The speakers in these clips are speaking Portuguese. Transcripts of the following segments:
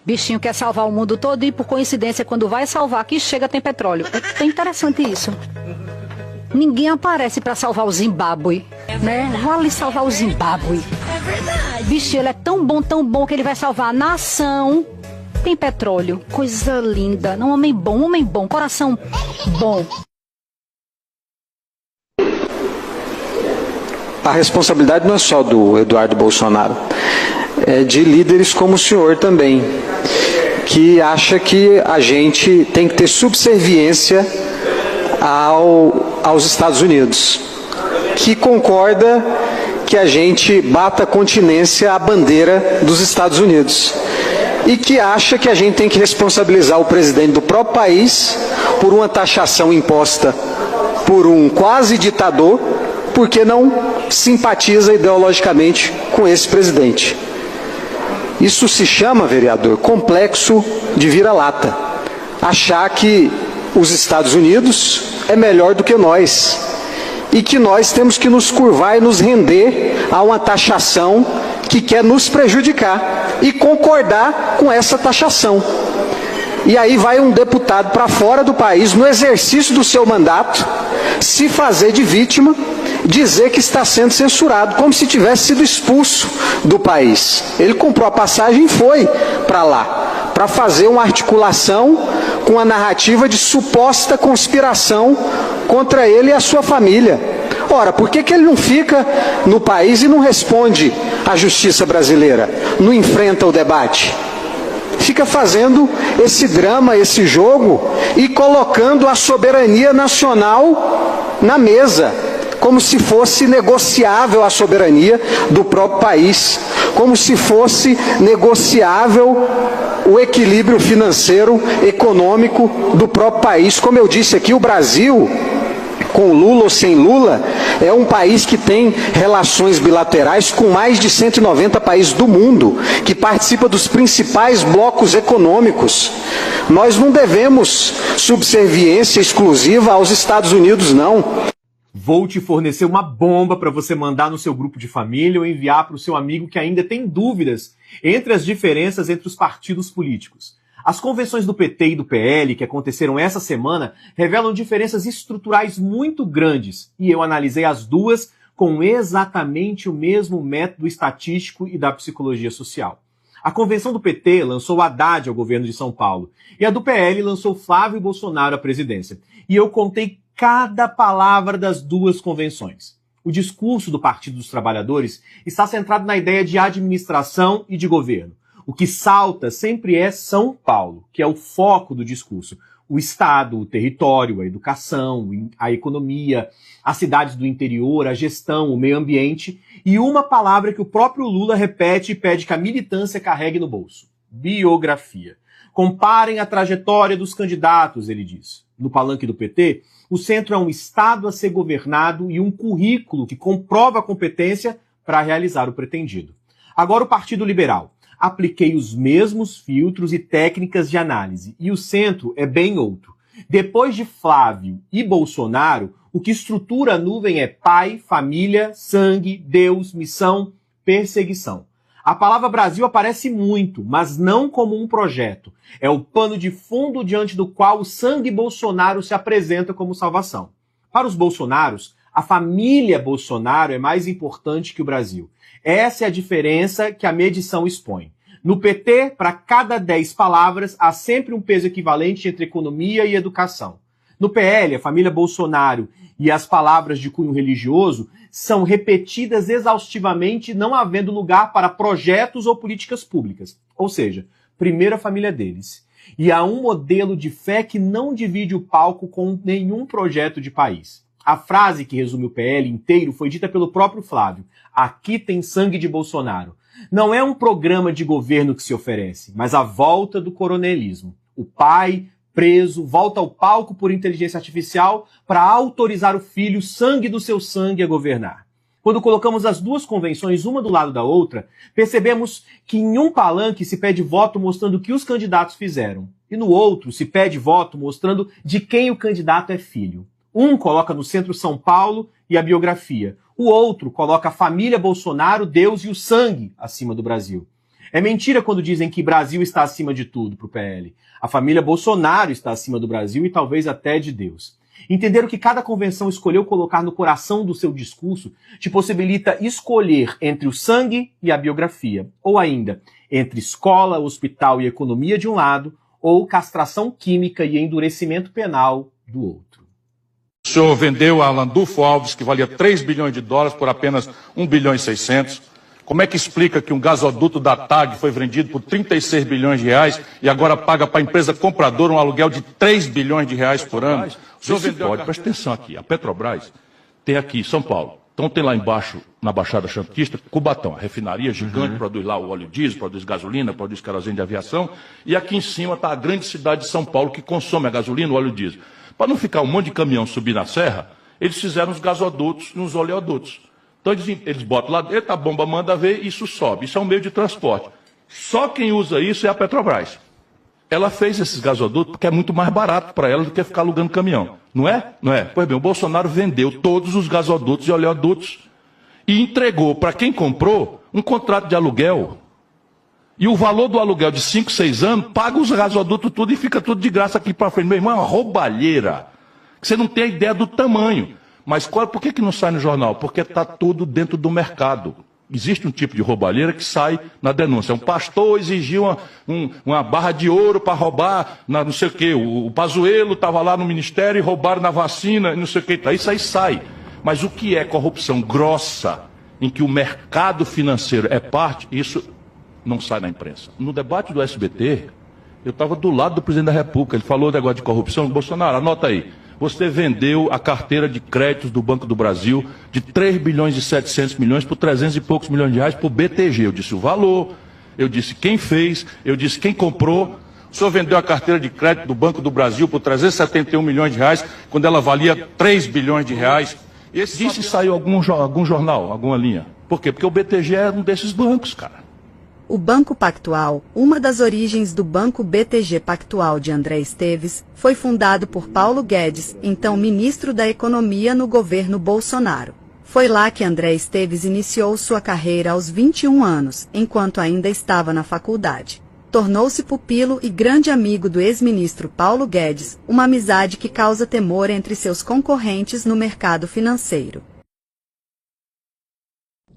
Bichinho quer salvar o mundo todo e, por coincidência, quando vai salvar, que chega tem petróleo. É interessante isso. Ninguém aparece para salvar o Zimbábue, né? Vale salvar o Zimbábue. É verdade. Bichinho, ele é tão bom que ele vai salvar a nação. Tem petróleo. Coisa linda. Um homem bom, coração bom. A responsabilidade não é só do Eduardo Bolsonaro, é de líderes como o senhor também, que acha que a gente tem que ter subserviência aos Estados Unidos, que concorda que a gente bata continência à bandeira dos Estados Unidos e que acha que a gente tem que responsabilizar o presidente do próprio país por uma taxação imposta por um quase ditador, porque não simpatiza ideologicamente com esse presidente. Isso se chama, vereador, complexo de vira-lata. Achar que os Estados Unidos é melhor do que nós e que nós temos que nos curvar e nos render a uma taxação que quer nos prejudicar e concordar com essa taxação. E aí vai um deputado para fora do país, no exercício do seu mandato, se fazer de vítima, dizer que está sendo censurado, como se tivesse sido expulso do país. Ele comprou a passagem e foi para lá, para fazer uma articulação com a narrativa de suposta conspiração contra ele e a sua família. Ora, por que ele não fica no país e não responde à justiça brasileira? Não enfrenta o debate? Fica fazendo esse drama, esse jogo e colocando a soberania nacional na mesa, como se fosse negociável a soberania do próprio país, como se fosse negociável o equilíbrio financeiro, econômico do próprio país. Como eu disse aqui, o Brasil, com Lula ou sem Lula, é um país que tem relações bilaterais com mais de 190 países do mundo, que participa dos principais blocos econômicos. Nós não devemos subserviência exclusiva aos Estados Unidos, não. Vou te fornecer uma bomba para você mandar no seu grupo de família ou enviar para o seu amigo que ainda tem dúvidas entre as diferenças entre os partidos políticos. As convenções do PT e do PL, que aconteceram essa semana, revelam diferenças estruturais muito grandes, e eu analisei as duas com exatamente o mesmo método estatístico e da psicologia social. A convenção do PT lançou Haddad ao governo de São Paulo, e a do PL lançou Flávio Bolsonaro à presidência. E eu contei cada palavra das duas convenções. O discurso do Partido dos Trabalhadores está centrado na ideia de administração e de governo. O que salta sempre é São Paulo, que é o foco do discurso. O Estado, o território, a educação, a economia, as cidades do interior, a gestão, o meio ambiente e uma palavra que o próprio Lula repete e pede que a militância carregue no bolso: biografia. Comparem a trajetória dos candidatos, ele diz. No palanque do PT, o centro é um Estado a ser governado e um currículo que comprova a competência para realizar o pretendido. Agora o Partido Liberal. Apliquei os mesmos filtros e técnicas de análise, e o centro é bem outro. Depois de Flávio e Bolsonaro, o que estrutura a nuvem é pai, família, sangue, Deus, missão, perseguição. A palavra Brasil aparece muito, mas não como um projeto. É o pano de fundo diante do qual o sangue Bolsonaro se apresenta como salvação. Para os bolsonaros, a família Bolsonaro é mais importante que o Brasil. Essa é a diferença que a medição expõe. No PT, para cada 10 palavras, há sempre um peso equivalente entre economia e educação. No PL, a família Bolsonaro e as palavras de cunho religioso são repetidas exaustivamente, não havendo lugar para projetos ou políticas públicas. Ou seja, primeiro a família deles. E há um modelo de fé que não divide o palco com nenhum projeto de país. A frase que resume o PL inteiro foi dita pelo próprio Flávio: aqui tem sangue de Bolsonaro. Não é um programa de governo que se oferece, mas a volta do coronelismo. O pai, preso, volta ao palco por inteligência artificial para autorizar o filho, sangue do seu sangue, a governar. Quando colocamos as duas convenções uma do lado da outra, percebemos que em um palanque se pede voto mostrando o que os candidatos fizeram, e no outro se pede voto mostrando de quem o candidato é filho. Um coloca no centro São Paulo e a biografia. O outro coloca a família Bolsonaro, Deus e o sangue acima do Brasil. É mentira quando dizem que Brasil está acima de tudo para o PL. A família Bolsonaro está acima do Brasil e talvez até de Deus. Entender o que cada convenção escolheu colocar no coração do seu discurso te possibilita escolher entre o sangue e a biografia, ou ainda, entre escola, hospital e economia de um lado, ou castração química e endurecimento penal do outro. O senhor vendeu a Landulfo Alves, que valia 3 bilhões de dólares, por apenas 1 bilhão e 600. Como é que explica que um gasoduto da TAG foi vendido por 36 bilhões de reais e agora paga para a empresa compradora um aluguel de 3 bilhões de reais por ano? O senhor vendeu... Presta atenção aqui, a Petrobras tem aqui São Paulo. Então tem lá embaixo, na Baixada Santista, Cubatão, a refinaria gigante, produz lá o óleo diesel, produz gasolina, produz querosene de aviação. E aqui em cima está a grande cidade de São Paulo, que consome a gasolina e o óleo diesel. Para não ficar um monte de caminhão subir na serra, eles fizeram os gasodutos e os oleodutos. Então eles botam lá, eita, a bomba manda ver, isso sobe. Isso é um meio de transporte. Só quem usa isso é a Petrobras. Ela fez esses gasodutos porque é muito mais barato para ela do que ficar alugando caminhão. Não é? Não é? Pois bem, o Bolsonaro vendeu todos os gasodutos e oleodutos e entregou para quem comprou um contrato de aluguel. E o valor do aluguel de 5, 6 anos paga os gasodutos tudo e fica tudo de graça aqui para frente. Meu irmão, é uma roubalheira. Você não tem a ideia do tamanho. Mas por que não sai no jornal? Porque está tudo dentro do mercado. Existe um tipo de roubalheira que sai na denúncia. Um pastor exigiu uma barra de ouro para roubar não sei o quê. O Pazuello estava lá no ministério e roubaram na vacina, não sei o quê. Isso aí sai. Mas o que é corrupção grossa, em que o mercado financeiro é parte, isso não sai na imprensa. No debate do SBT, eu estava do lado do presidente da República. Ele falou o negócio de corrupção. Bolsonaro, anota aí. Você vendeu a carteira de créditos do Banco do Brasil de 3 bilhões e 700 milhões por 300 e poucos milhões de reais para o BTG. Eu disse o valor, eu disse quem fez, eu disse quem comprou. O senhor vendeu a carteira de crédito do Banco do Brasil por 371 milhões de reais, quando ela valia 3 bilhões de reais. Disse saiu algum jornal, alguma linha. Por quê? Porque o BTG é um desses bancos, cara. O Banco Pactual, uma das origens do Banco BTG Pactual de André Esteves, foi fundado por Paulo Guedes, então ministro da Economia no governo Bolsonaro. Foi lá que André Esteves iniciou sua carreira aos 21 anos, enquanto ainda estava na faculdade. Tornou-se pupilo e grande amigo do ex-ministro Paulo Guedes, uma amizade que causa temor entre seus concorrentes no mercado financeiro.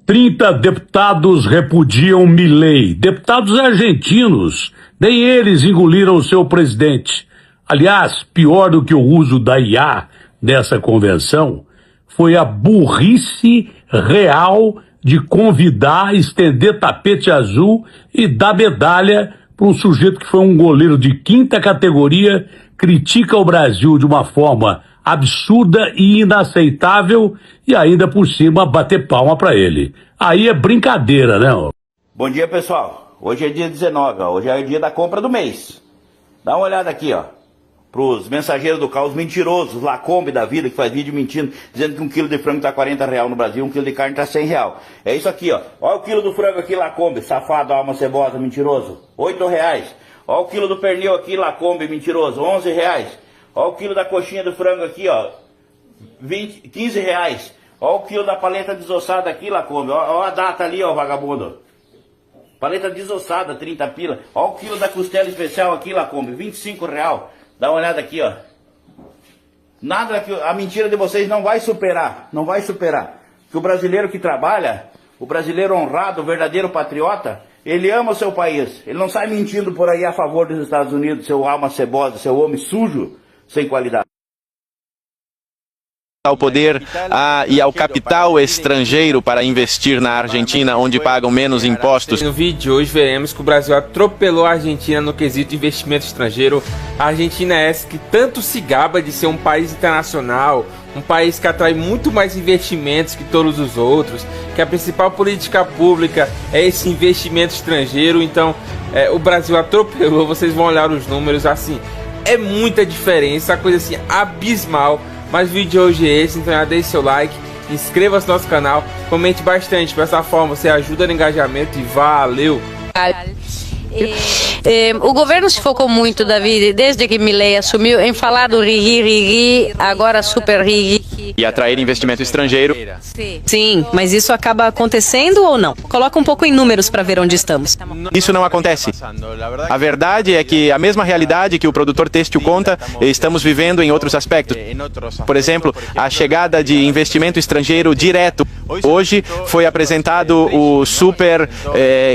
30 deputados repudiam Milei. Deputados argentinos, nem eles engoliram o seu presidente. Aliás, pior do que o uso da IA nessa convenção, foi a burrice real de convidar, estender tapete azul e dar medalha para um sujeito que foi um goleiro de 5ª categoria, critica o Brasil de uma forma absurda e inaceitável e ainda por cima bater palma para ele. Aí é brincadeira, né? Bom dia, pessoal. Hoje é dia 19, ó. Hoje é o dia da compra do mês. Dá uma olhada aqui, ó. Pros mensageiros do caos mentirosos, Lacombe da vida, que faz vídeo mentindo, dizendo que 1 quilo de frango tá R$40 no Brasil, 1 quilo de carne tá R$100. É isso aqui, ó. Olha o quilo do frango aqui, Lacombe, safado, alma cebosa, mentiroso. R$8. Olha o quilo do pernil aqui, Lacombe, mentiroso, R$11. Olha o quilo da coxinha do frango aqui, ó, R$15. Olha o quilo da paleta desossada aqui, Lacombe. Olha a data ali, ó, vagabundo. Paleta desossada, 30 pila. Olha o quilo da costela especial aqui, Lacombe, R$25. Dá uma olhada aqui, ó. Nada que a mentira de vocês não vai superar. Não vai superar. Que o brasileiro que trabalha, o brasileiro honrado, o verdadeiro patriota, ele ama o seu país. Ele não sai mentindo por aí a favor dos Estados Unidos, seu alma cebosa, seu homem sujo, sem qualidade. Ao poder e ao capital estrangeiro para investir na Argentina, onde pagam menos impostos. No vídeo de hoje veremos que o Brasil atropelou a Argentina no quesito de investimento estrangeiro. A Argentina é essa que tanto se gaba de ser um país internacional, um país que atrai muito mais investimentos que todos os outros, que a principal política pública é esse investimento estrangeiro. Então o Brasil atropelou, vocês vão olhar os números, assim, é muita diferença, coisa assim abismal. Mas o vídeo de hoje é esse, então já deixe seu like, inscreva-se no nosso canal, comente bastante, dessa forma você ajuda no engajamento e valeu! O governo se focou muito, Davi, desde que Milei assumiu, em falar do Rigi, agora Super Rigi. E atrair investimento estrangeiro. Sim, mas isso acaba acontecendo ou não? Coloca um pouco em números para ver onde estamos. Isso não acontece. A verdade é que a mesma realidade que o produtor têxtil conta, estamos vivendo em outros aspectos. Por exemplo, a chegada de investimento estrangeiro direto. Hoje foi apresentado o Super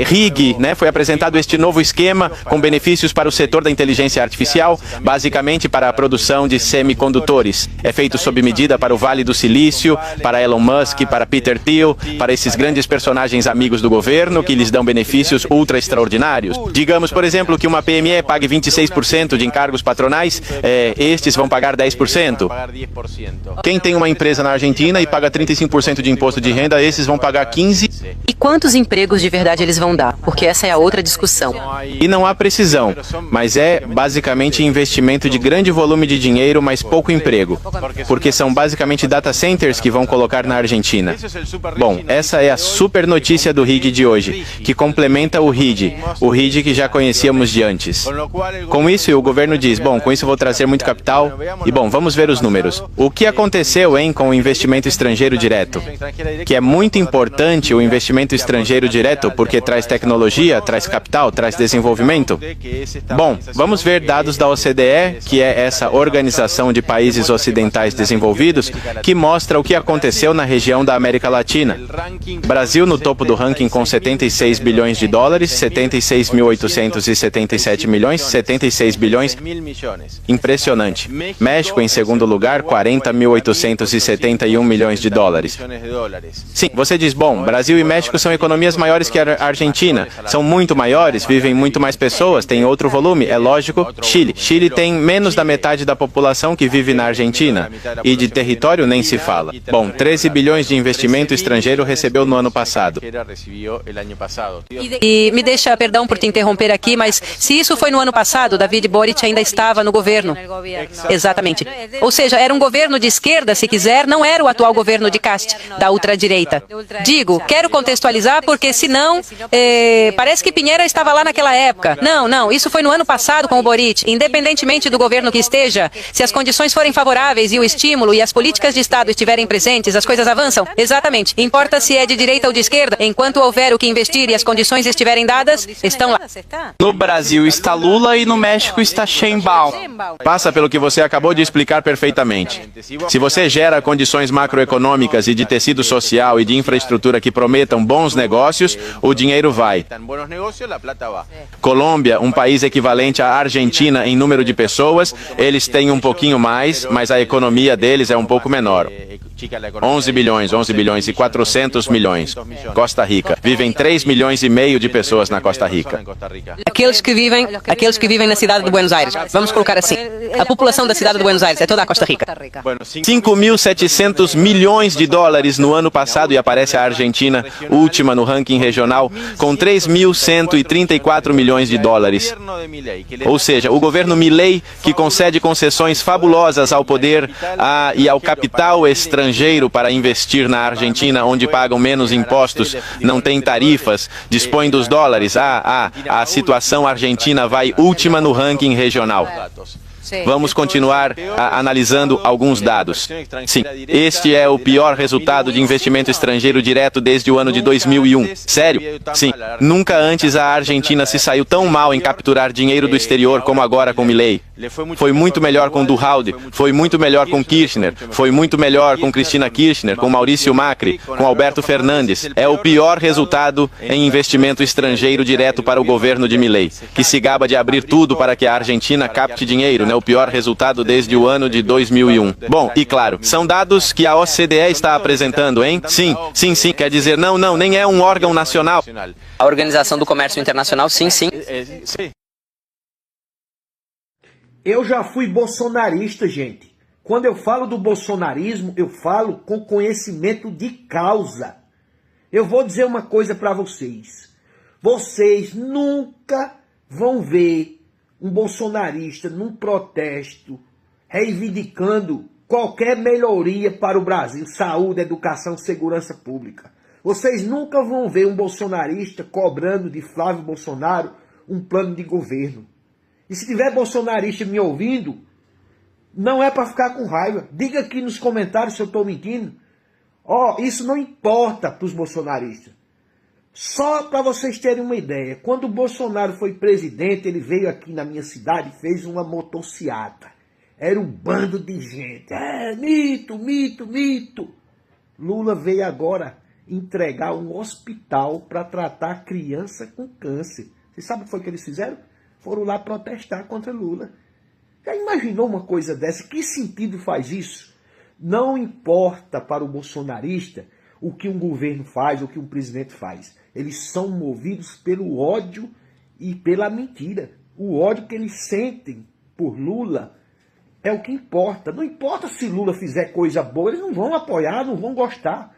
Rig, né? Foi apresentado este novo esquema com benefícios para o setor da inteligência artificial, basicamente para a produção de semicondutores. É feito sob medida para o Vale do Silício, para Elon Musk, para Peter Thiel, para esses grandes personagens amigos do governo que lhes dão benefícios ultra extraordinários. Digamos, por exemplo, que uma PME pague 26% de encargos patronais, estes vão pagar 10%. Quem tem uma empresa na Argentina e paga 35% de imposto de renda, esses vão pagar 15%. E quantos empregos de verdade eles vão dar? Porque essa é a outra discussão. E não há precisão, mas é basicamente investimento de grande volume de dinheiro, mas pouco emprego. Porque são basicamente data centers que vão colocar na Argentina. Bom, essa é a super notícia do RIG de hoje, que complementa o RID que já conhecíamos de antes. Com isso, o governo diz, bom, com isso eu vou trazer muito capital. E bom, vamos ver os números. O que aconteceu, com o investimento estrangeiro direto? Que é muito importante o investimento estrangeiro direto, porque traz tecnologia, traz capital, traz desenvolvimento. Bom, vamos ver dados da OCDE, que é essa Organização de Países Ocidentais Desenvolvidos, que mostra o que aconteceu na região da América Latina. Brasil no topo do ranking com 76 bilhões de dólares, 76.877 milhões, 76 bilhões. Impressionante. México em segundo lugar, 40.871 milhões de dólares. Sim, você diz, bom, Brasil e México são economias maiores que a Argentina, são muito maiores, vivem muito mais pessoas, têm outro volume, é lógico. Chile tem menos da metade da população que vive na Argentina, e de território nem se fala. Bom, 13 bilhões de investimento estrangeiro recebeu no ano passado. E me deixa, perdão por te interromper aqui, mas se isso foi no ano passado, David Boric ainda estava no governo. Exatamente. Ou seja, era um governo de esquerda, se quiser, não era o atual governo de Cast, da ultradireita. Digo, quero contextualizar porque senão, parece que Pinheira estava lá naquela época. Não, isso foi no ano passado com o Boric. Independentemente do governo que esteja, se as condições forem favoráveis e o estímulo e as políticas de Estado estiverem presentes, as coisas avançam. Exatamente. Importa se é de direita ou de esquerda, enquanto houver o que investir e as condições estiverem dadas, estão lá. No Brasil está Lula e no México está Sheinbaum. Passa pelo que você acabou de explicar perfeitamente. Se você gera condições macroeconômicas e de tecido social e de infraestrutura que prometam bons negócios, o dinheiro vai. Colômbia, um país equivalente à Argentina em número de pessoas, eles têm um pouquinho mais, mas a economia deles é um pouco menor. 11 bilhões e 400 milhões. Costa Rica. Vivem 3 milhões e meio de pessoas na Costa Rica. Aqueles que vivem na cidade de Buenos Aires. Vamos colocar assim. A população da cidade de Buenos Aires é toda a Costa Rica. 5.700 milhões de dólares no ano passado e aparece a Argentina, última no ranking regional, com 3.134 milhões de dólares. Ou seja, o governo Milei, que concede concessões fabulosas ao poder e ao capital estrangeiro para investir na Argentina, onde pagam menos impostos, não tem tarifas, dispõe dos dólares. A situação argentina vai última no ranking regional. Vamos continuar analisando alguns dados. Sim, este é o pior resultado de investimento estrangeiro direto desde o ano de 2001. Sério? Sim. Nunca antes a Argentina se saiu tão mal em capturar dinheiro do exterior como agora com Milei. Foi muito melhor com Duhalde, foi muito melhor com Kirchner, foi muito melhor com Cristina Kirchner, com Maurício Macri, com Alberto Fernandes. É o pior resultado em investimento estrangeiro direto para o governo de Milei, que se gaba de abrir tudo para que a Argentina capte dinheiro, né? O pior resultado desde o ano de 2001. Bom, e claro, são dados que a OCDE está apresentando, hein? Sim, quer dizer, não, nem é um órgão nacional. A Organização do Comércio Internacional, sim. Eu já fui bolsonarista, gente. Quando eu falo do bolsonarismo, eu falo com conhecimento de causa. Eu vou dizer uma coisa para vocês. Vocês nunca vão ver um bolsonarista num protesto reivindicando qualquer melhoria para o Brasil, saúde, educação, segurança pública. Vocês nunca vão ver um bolsonarista cobrando de Flávio Bolsonaro um plano de governo. E se tiver bolsonarista me ouvindo, não é para ficar com raiva. Diga aqui nos comentários se eu estou mentindo. Isso não importa para os bolsonaristas. Só para vocês terem uma ideia, quando o Bolsonaro foi presidente, ele veio aqui na minha cidade e fez uma motociata. Era um bando de gente. Mito, mito, mito. Lula veio agora entregar um hospital para tratar criança com câncer. Vocês sabem o que foi que eles fizeram? Foram lá protestar contra Lula. Já imaginou uma coisa dessa? Que sentido faz isso? Não importa para o bolsonarista o que um governo faz, o que um presidente faz. Eles são movidos pelo ódio e pela mentira. O ódio que eles sentem por Lula é o que importa. Não importa se Lula fizer coisa boa, eles não vão apoiar, não vão gostar.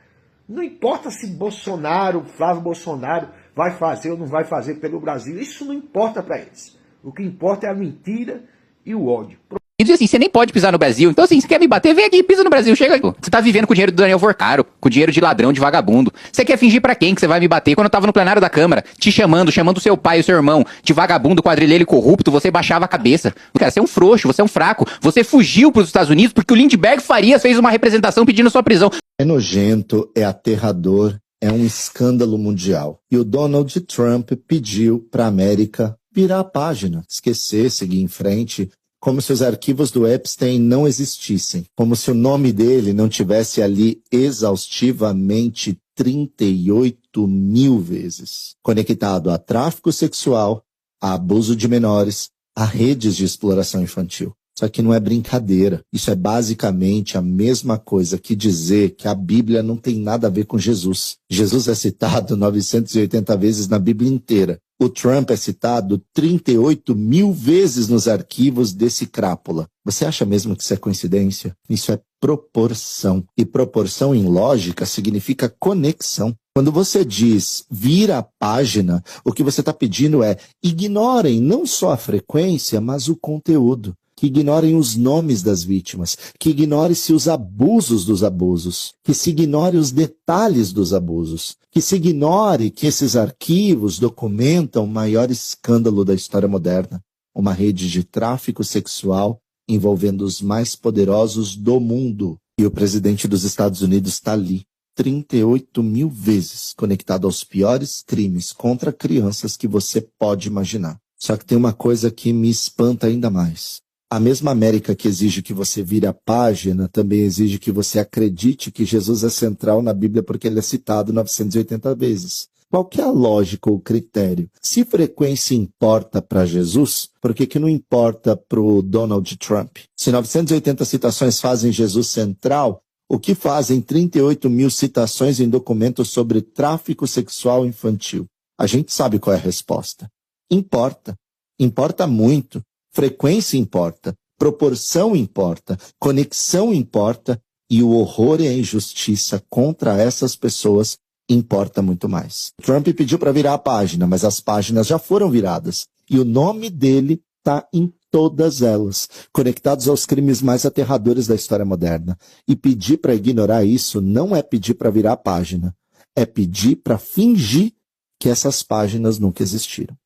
Não importa se Bolsonaro, Flávio Bolsonaro, vai fazer ou não vai fazer pelo Brasil. Isso não importa para eles. O que importa é a mentira e o ódio. E diz assim, você nem pode pisar no Brasil. Então assim, você quer me bater? Vem aqui e pisa no Brasil. Chega aqui. Você tá vivendo com o dinheiro do Daniel Vorcaro, com o dinheiro de ladrão, de vagabundo. Você quer fingir pra quem que você vai me bater? Quando eu tava no plenário da Câmara, te chamando o seu pai e o seu irmão de vagabundo, quadrilheiro e corrupto, você baixava a cabeça. Cara, você é um frouxo, você é um fraco. Você fugiu pros Estados Unidos porque o Lindbergh Farias fez uma representação pedindo sua prisão. É nojento, é aterrador, é um escândalo mundial. E o Donald Trump pediu pra América virar a página, esquecer, seguir em frente, como se os arquivos do Epstein não existissem, como se o nome dele não tivesse ali exaustivamente 38 mil vezes, conectado a tráfico sexual, a abuso de menores, a redes de exploração infantil. Só que não é brincadeira. Isso é basicamente a mesma coisa que dizer que a Bíblia não tem nada a ver com Jesus. Jesus é citado 980 vezes na Bíblia inteira. O Trump é citado 38 mil vezes nos arquivos desse crápula. Você acha mesmo que isso é coincidência? Isso é proporção. E proporção em lógica significa conexão. Quando você diz vira a página, o que você está pedindo é ignorem não só a frequência, mas o conteúdo. Que ignorem os nomes das vítimas, que ignore-se os abusos dos abusos, que se ignore os detalhes dos abusos, que se ignore que esses arquivos documentam o maior escândalo da história moderna, uma rede de tráfico sexual envolvendo os mais poderosos do mundo. E o presidente dos Estados Unidos está ali, 38 mil vezes, conectado aos piores crimes contra crianças que você pode imaginar. Só que tem uma coisa que me espanta ainda mais. A mesma América que exige que você vire a página também exige que você acredite que Jesus é central na Bíblia porque ele é citado 980 vezes. Qual que é a lógica ou critério? Se frequência importa para Jesus, por que não importa para o Donald Trump? Se 980 citações fazem Jesus central, o que fazem 38 mil citações em documentos sobre tráfico sexual infantil? A gente sabe qual é a resposta. Importa. Importa muito. Frequência importa, proporção importa, conexão importa e o horror e a injustiça contra essas pessoas importa muito mais. Trump pediu para virar a página, mas as páginas já foram viradas e o nome dele está em todas elas, conectados aos crimes mais aterradores da história moderna. E pedir para ignorar isso não é pedir para virar a página, é pedir para fingir que essas páginas nunca existiram.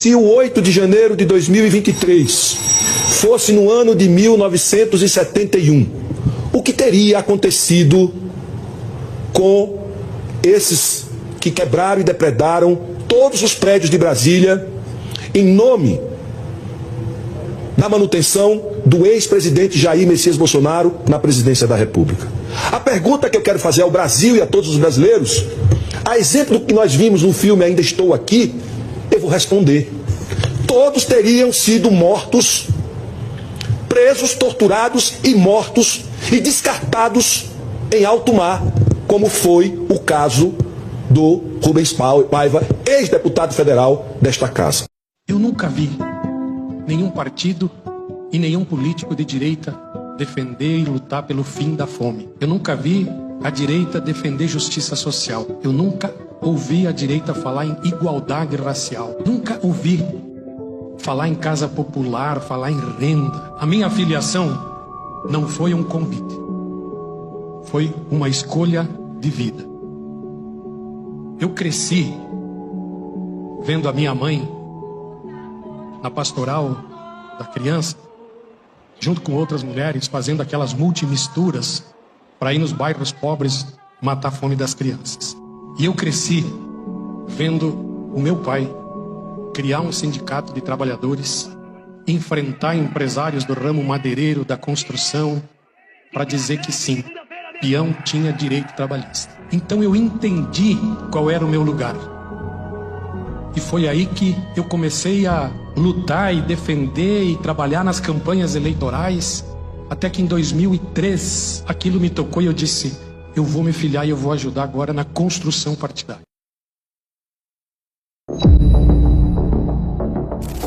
Se o 8 de janeiro de 2023 fosse no ano de 1971, o que teria acontecido com esses que quebraram e depredaram todos os prédios de Brasília em nome da manutenção do ex-presidente Jair Messias Bolsonaro na presidência da República? A pergunta que eu quero fazer ao Brasil e a todos os brasileiros, a exemplo do que nós vimos no filme Ainda Estou Aqui, eu vou responder. Todos teriam sido mortos, presos, torturados e mortos e descartados em alto mar, como foi o caso do Rubens Paiva, ex-deputado federal desta casa. Eu nunca vi nenhum partido e nenhum político de direita defender e lutar pelo fim da fome. Eu nunca vi a direita defender justiça social. Eu nunca ouvi a direita falar em igualdade racial. Nunca ouvi falar em casa popular, falar em renda. A minha filiação não foi um convite. Foi uma escolha de vida. Eu cresci vendo a minha mãe na pastoral da criança, junto com outras mulheres, fazendo aquelas multimisturas para ir nos bairros pobres matar a fome das crianças. E eu cresci vendo o meu pai criar um sindicato de trabalhadores, enfrentar empresários do ramo madeireiro, da construção, para dizer que sim, peão tinha direito trabalhista. Então eu entendi qual era o meu lugar. E foi aí que eu comecei a lutar e defender e trabalhar nas campanhas eleitorais, até que em 2003 aquilo me tocou e eu disse, eu vou me filiar e eu vou ajudar agora na construção partidária.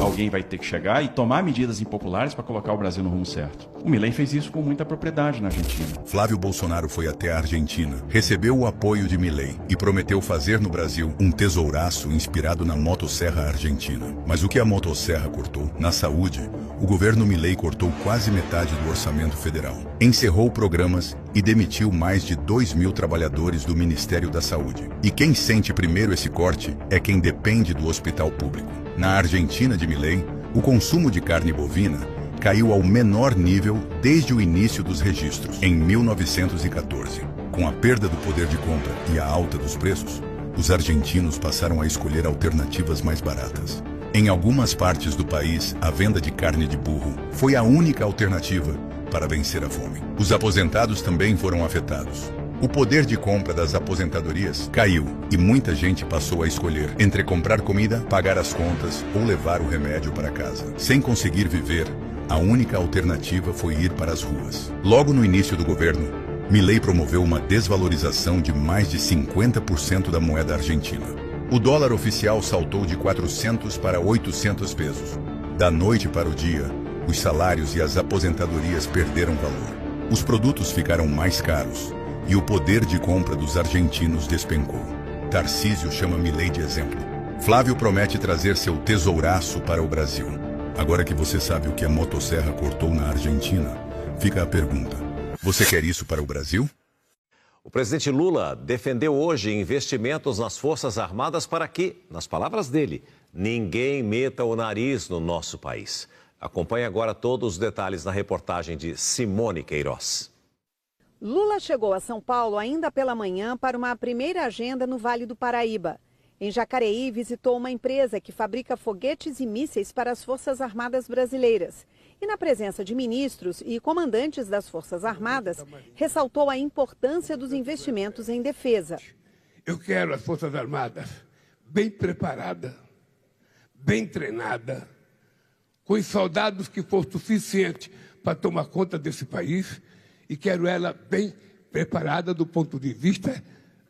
Alguém vai ter que chegar e tomar medidas impopulares para colocar o Brasil no rumo certo. O Milei fez isso com muita propriedade na Argentina. Flávio Bolsonaro foi até a Argentina, recebeu o apoio de Milei e prometeu fazer no Brasil um tesouraço inspirado na motosserra argentina. Mas o que a motosserra cortou? Na saúde, o governo Milei cortou quase metade do orçamento federal, encerrou programas e demitiu mais de 2.000 trabalhadores do Ministério da Saúde. E quem sente primeiro esse corte é quem depende do hospital público. Na Argentina de Milei, o consumo de carne bovina caiu ao menor nível desde o início dos registros, em 1914. Com a perda do poder de compra e a alta dos preços, os argentinos passaram a escolher alternativas mais baratas. Em algumas partes do país, a venda de carne de burro foi a única alternativa para vencer a fome. Os aposentados também foram afetados. O poder de compra das aposentadorias caiu e muita gente passou a escolher entre comprar comida, pagar as contas ou levar o remédio para casa. Sem conseguir viver, a única alternativa foi ir para as ruas. Logo no início do governo, Milei promoveu uma desvalorização de mais de 50% da moeda argentina. O dólar oficial saltou de 400 para 800 pesos. Da noite para o dia, os salários e as aposentadorias perderam valor. Os produtos ficaram mais caros e o poder de compra dos argentinos despencou. Tarcísio chama Milei de exemplo. Flávio promete trazer seu tesouraço para o Brasil. Agora que você sabe o que a motosserra cortou na Argentina, fica a pergunta: você quer isso para o Brasil? O presidente Lula defendeu hoje investimentos nas Forças Armadas para que, nas palavras dele, ninguém meta o nariz no nosso país. Acompanhe agora todos os detalhes na reportagem de Simone Queiroz. Lula chegou a São Paulo ainda pela manhã para uma primeira agenda no Vale do Paraíba. Em Jacareí, visitou uma empresa que fabrica foguetes e mísseis para as Forças Armadas brasileiras. E na presença de ministros e comandantes das Forças Armadas, ressaltou a importância dos investimentos em defesa. Eu quero as Forças Armadas bem preparadas, bem treinadas, com os soldados que for suficiente para tomar conta desse país, e quero ela bem preparada do ponto de vista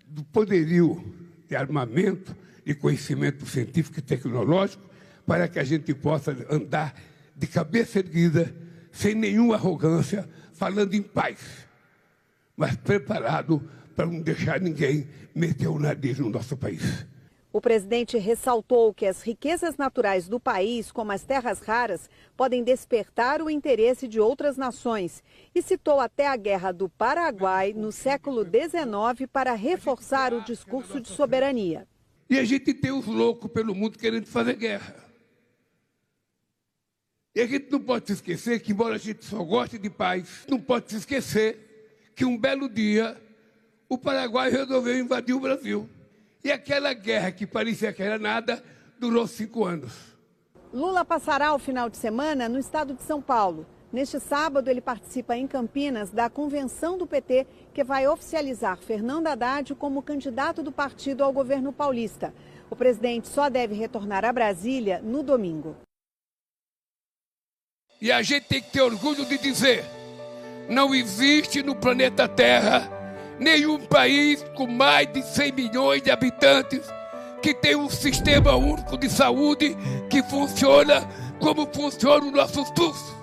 do poderio de armamento e conhecimento científico e tecnológico, para que a gente possa andar de cabeça erguida, sem nenhuma arrogância, falando em paz, mas preparado para não deixar ninguém meter o nariz no nosso país. O presidente ressaltou que as riquezas naturais do país, como as terras raras, podem despertar o interesse de outras nações e citou até a Guerra do Paraguai no século XIX para reforçar o discurso de soberania. E a gente tem os loucos pelo mundo querendo fazer guerra. E a gente não pode se esquecer que, embora a gente só goste de paz, não pode se esquecer que um belo dia o Paraguai resolveu invadir o Brasil. E aquela guerra que parecia que era nada, durou 5 anos. Lula passará o final de semana no estado de São Paulo. Neste sábado, ele participa em Campinas da convenção do PT, que vai oficializar Fernando Haddad como candidato do partido ao governo paulista. O presidente só deve retornar a Brasília no domingo. E a gente tem que ter orgulho de dizer: não existe no planeta Terra nenhum país com mais de 100 milhões de habitantes que tem um sistema único de saúde que funciona como funciona o nosso SUS.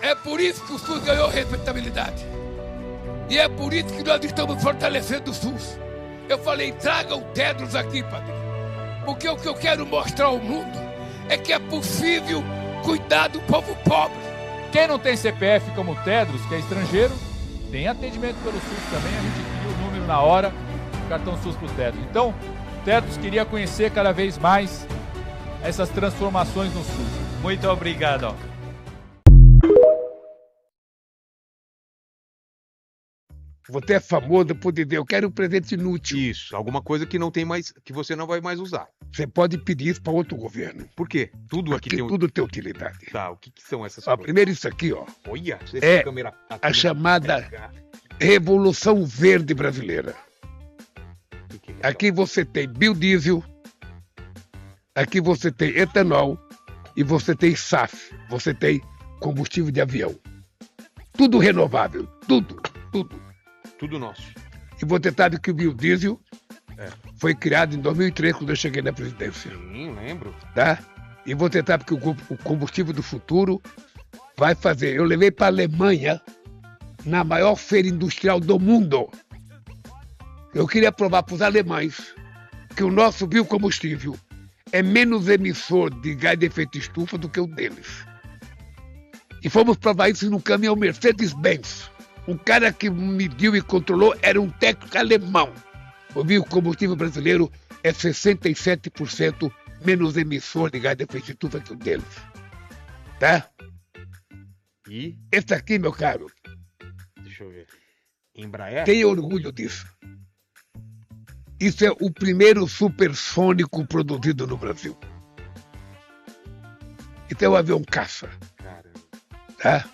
É por isso que o SUS ganhou respeitabilidade. E é por isso que nós estamos fortalecendo o SUS. Eu falei, traga o Tedros aqui, padre. Porque o que eu quero mostrar ao mundo é que é possível cuidar do povo pobre. Quem não tem CPF como o Tedros, que é estrangeiro, tem atendimento pelo SUS também. A gente cria o número na hora, cartão SUS para o Tedros. Então, o Tedros queria conhecer cada vez mais essas transformações no SUS. Muito obrigado. Você é famoso por dizer, eu quero um presente inútil. Isso, alguma coisa que não tem mais, que você não vai mais usar. Você pode pedir isso para outro governo. Por quê? Tudo aqui tem tudo tem utilidade. Tá, o que são essas coisas? coisas? Primeiro isso aqui, ó. Olha, é a chamada Revolução Verde Brasileira. Aqui você tem biodiesel, aqui você tem etanol e você tem SAF, você tem combustível de avião. Tudo renovável, tudo. Tudo nosso. E você sabe que o biodiesel foi criado em 2003, quando eu cheguei na presidência. Sim, lembro. Tá? E você sabe que o combustível do futuro vai fazer. Eu levei para a Alemanha, na maior feira industrial do mundo. Eu queria provar para os alemães que o nosso biocombustível é menos emissor de gás de efeito estufa do que o deles. E fomos provar isso no caminhão Mercedes-Benz. Um cara que mediu e controlou era um técnico alemão. O biocombustível brasileiro é 67% menos emissor de gás de efeito estufa que o deles. Tá? E? Esse aqui, meu caro. Deixa eu ver. Embraer? Tenha orgulho disso. Isso é o primeiro supersônico produzido no Brasil. Isso é um avião caça. Caramba. Tá?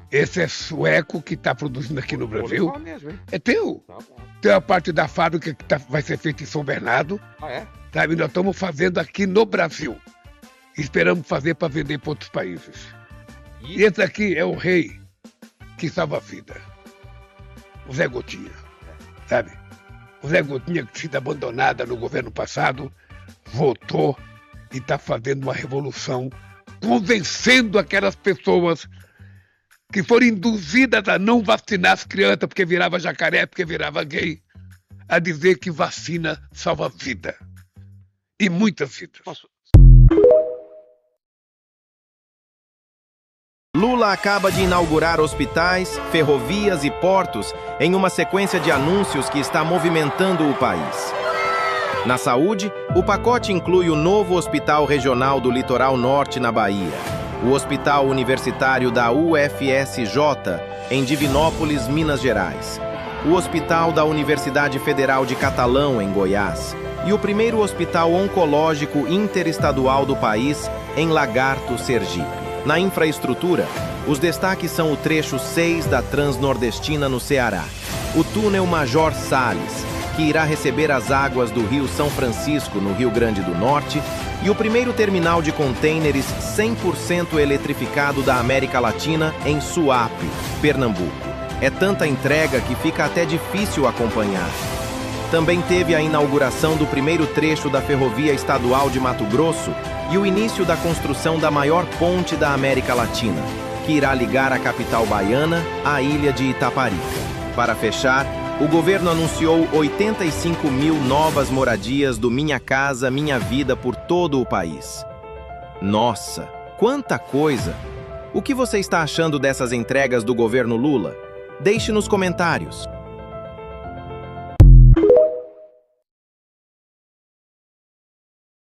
Esse é sueco que está produzindo aqui no Brasil. Mesmo, hein? É teu. Tá bom. Tem a parte da fábrica que vai ser feita em São Bernardo. Ah, é? Sabe? Nós estamos fazendo aqui no Brasil. Esperamos fazer para vender para outros países. E esse aqui é o rei que salva a vida. O Zé Gotinha. Sabe? O Zé Gotinha, que sido abandonada no governo passado, voltou e está fazendo uma revolução, convencendo aquelas pessoas que foram induzidas a não vacinar as crianças porque virava jacaré, porque virava gay, a dizer que vacina salva vida. E muitas vidas. Lula acaba de inaugurar hospitais, ferrovias e portos em uma sequência de anúncios que está movimentando o país. Na saúde, o pacote inclui o novo Hospital Regional do Litoral Norte, na Bahia, o Hospital Universitário da UFSJ, em Divinópolis, Minas Gerais, o Hospital da Universidade Federal de Catalão, em Goiás, e o primeiro Hospital Oncológico Interestadual do país, em Lagarto, Sergipe. Na infraestrutura, os destaques são o trecho 6 da Transnordestina no Ceará, o túnel Major Salles, que irá receber as águas do Rio São Francisco, no Rio Grande do Norte, e o primeiro terminal de contêineres 100% eletrificado da América Latina, em Suape, Pernambuco. É tanta entrega que fica até difícil acompanhar. Também teve a inauguração do primeiro trecho da Ferrovia Estadual de Mato Grosso e o início da construção da maior ponte da América Latina, que irá ligar a capital baiana à ilha de Itaparica. Para fechar, o governo anunciou 85 mil novas moradias do Minha Casa Minha Vida por todo o país. Nossa, quanta coisa! O que você está achando dessas entregas do governo Lula? Deixe nos comentários.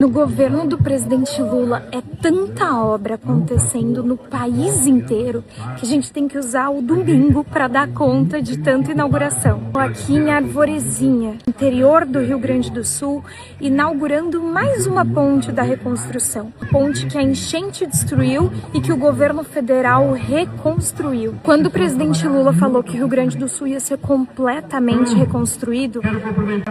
No governo do presidente Lula é tanta obra acontecendo no país inteiro que a gente tem que usar o domingo para dar conta de tanta inauguração. Aqui em Arvorezinha, interior do Rio Grande do Sul, inaugurando mais uma ponte da reconstrução. Ponte que a enchente destruiu e que o governo federal reconstruiu. Quando o presidente Lula falou que o Rio Grande do Sul ia ser completamente reconstruído,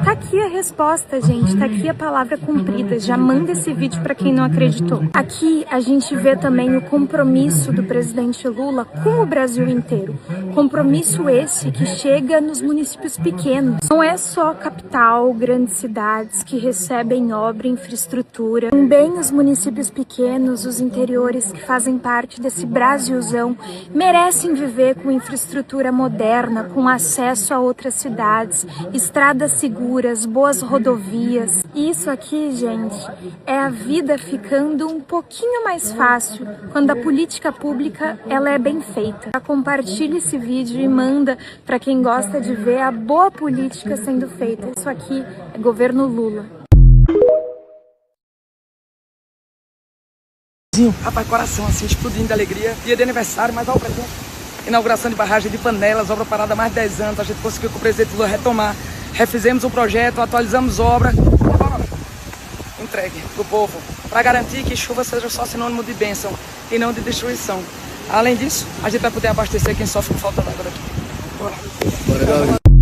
tá aqui a resposta, gente, tá aqui a palavra cumprida. Já manda esse vídeo para quem não acreditou. Aqui a gente vê também o compromisso do presidente Lula com o Brasil inteiro. Compromisso esse que chega nos municípios pequenos. Não é só a capital, grandes cidades que recebem obra e infraestrutura. Também os municípios pequenos, os interiores que fazem parte desse Brasilzão, merecem viver com infraestrutura moderna, com acesso a outras cidades, estradas seguras, boas rodovias. E isso aqui, gente, é a vida ficando um pouquinho mais fácil quando a política pública ela é bem feita. Compartilhe esse vídeo e manda para quem gosta de ver a boa política sendo feita. Isso aqui é governo Lula. Rapaz, coração assim, explodindo de alegria. Dia de aniversário, mas olha o presente. Inauguração de barragem de Panelas, obra parada há mais de 10 anos. A gente conseguiu com o presidente Lula retomar. Refizemos o projeto, atualizamos obra. Agora, entregue pro povo. Para garantir que chuva seja só sinônimo de bênção e não de destruição. Além disso, a gente vai poder abastecer quem sofre com falta d'água daqui. Bora.